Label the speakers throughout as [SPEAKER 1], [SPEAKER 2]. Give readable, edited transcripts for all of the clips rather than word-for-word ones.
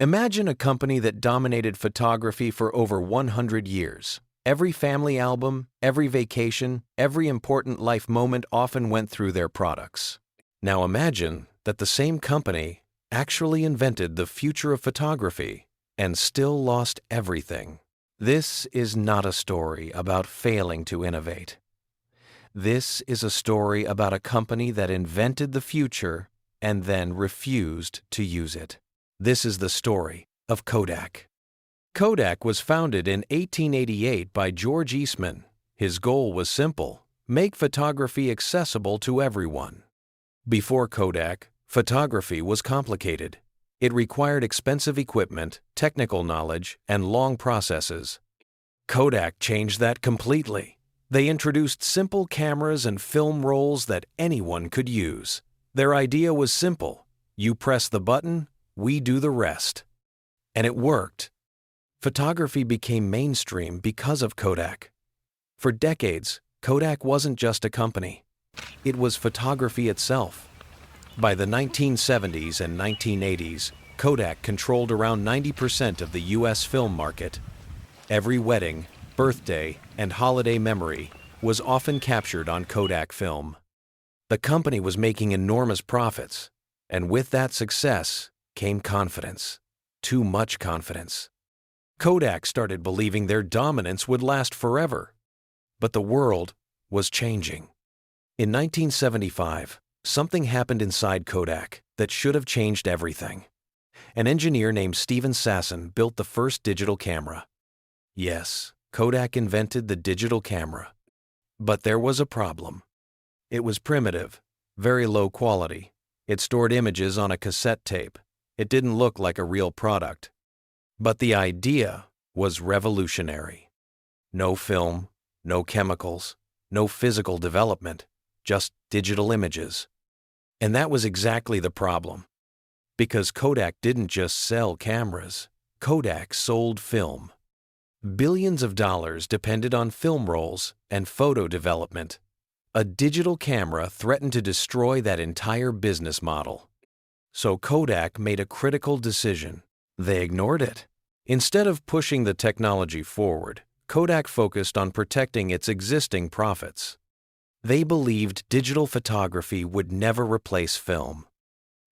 [SPEAKER 1] Imagine a company that dominated photography for over 100 years. Every family album, every vacation, every important life moment often went through their products. Now imagine that the same company actually invented the future of photography and still lost everything. This is not a story about failing to innovate. This is a story about a company that invented the future and then refused to use it. This is the story of Kodak. Kodak was founded in 1888 by George Eastman. His goal was simple: make photography accessible to everyone. Before Kodak, photography was complicated. It required expensive equipment, technical knowledge, and long processes. Kodak changed that completely. They introduced simple cameras and film rolls that anyone could use. Their idea was simple: you press the button, we do the rest. And it worked. Photography became mainstream because of Kodak. For decades, Kodak wasn't just a company. It was photography itself. By the 1970s and 1980s, Kodak controlled around 90% of the U.S. film market. Every wedding, birthday, and holiday memory was often captured on Kodak film. The company was making enormous profits, and with that success came confidence. Too much confidence. Kodak started believing their dominance would last forever. But the world was changing. In 1975, something happened inside Kodak that should have changed everything. An engineer named Steven Sasson built the first digital camera. Yes, Kodak invented the digital camera. But there was a problem. It was primitive, very low quality. It stored images on a cassette tape. It didn't look like a real product. But the idea was revolutionary. No film, no chemicals, no physical development, just digital images. And that was exactly the problem. Because Kodak didn't just sell cameras, Kodak sold film. Billions of dollars depended on film rolls and photo development. A digital camera threatened to destroy that entire business model. So Kodak made a critical decision. They ignored it. Instead of pushing the technology forward, Kodak focused on protecting its existing profits. They believed digital photography would never replace film.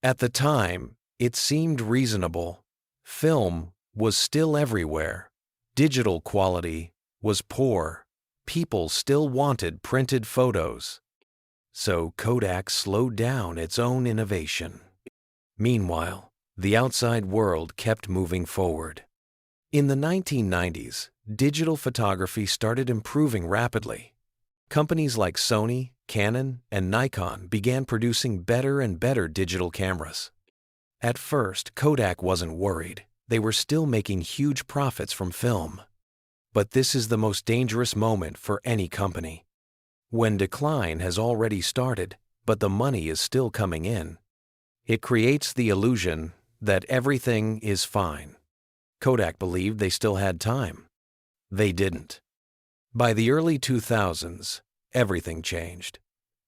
[SPEAKER 1] At the time, it seemed reasonable. Film was still everywhere. Digital quality was poor. People still wanted printed photos. So Kodak slowed down its own innovation. Meanwhile, the outside world kept moving forward. In the 1990s, digital photography started improving rapidly. Companies like Sony, Canon, and Nikon began producing better and better digital cameras. At first, Kodak wasn't worried. They were still making huge profits from film. But this is the most dangerous moment for any company. When decline has already started, but the money is still coming in. It creates the illusion that everything is fine. Kodak believed they still had time. They didn't. By the early 2000s, everything changed.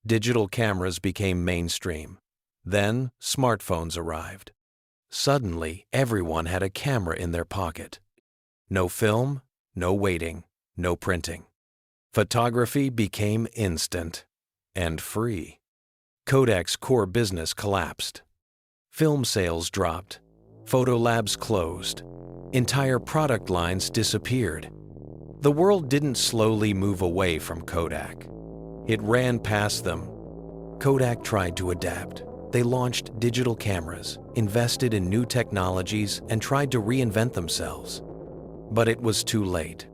[SPEAKER 1] Digital cameras became mainstream. Then, smartphones arrived. Suddenly, everyone had a camera in their pocket. No film, no waiting, no printing. Photography became instant and free. Kodak's core business collapsed. Film sales dropped. Photo labs closed. Entire product lines disappeared. The world didn't slowly move away from Kodak. It ran past them. Kodak tried to adapt. They launched digital cameras, invested in new technologies, and tried to reinvent themselves. But it was too late.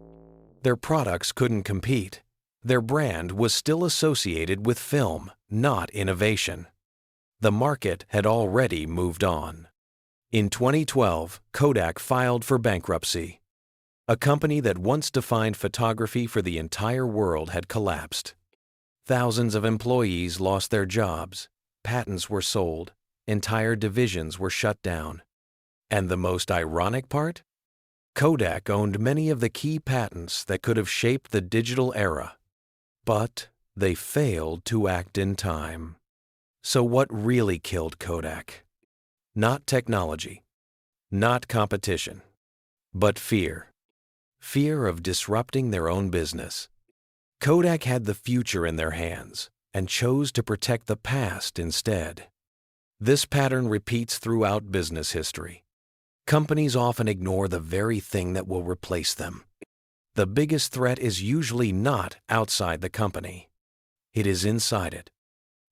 [SPEAKER 1] Their products couldn't compete. Their brand was still associated with film, not innovation. The market had already moved on. In 2012, Kodak filed for bankruptcy. A company that once defined photography for the entire world had collapsed. Thousands of employees lost their jobs. Patents were sold. Entire divisions were shut down. And the most ironic part? Kodak owned many of the key patents that could have shaped the digital era. But they failed to act in time. So what really killed Kodak? Not technology. Not competition, but fear. Fear of disrupting their own business. Kodak had the future in their hands and chose to protect the past instead. This pattern repeats throughout business history. Companies often ignore the very thing that will replace them. The biggest threat is usually not outside the company. It is inside it.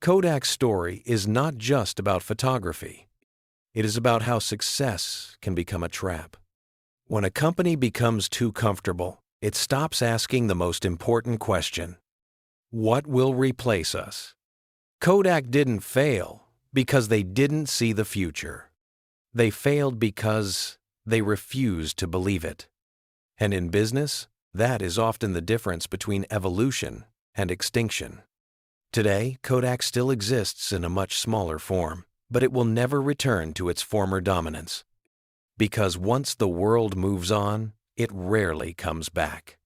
[SPEAKER 1] Kodak's story is not just about photography. It is about how success can become a trap. When a company becomes too comfortable, it stops asking the most important question: what will replace us? Kodak didn't fail because they didn't see the future. They failed because they refused to believe it. And in business, that is often the difference between evolution and extinction. Today, Kodak still exists in a much smaller form, but it will never return to its former dominance. Because once the world moves on, it rarely comes back.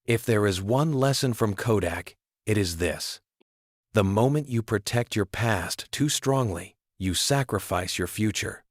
[SPEAKER 1] If there is one lesson from Kodak, it is this: the moment you protect your past too strongly, you sacrifice your future.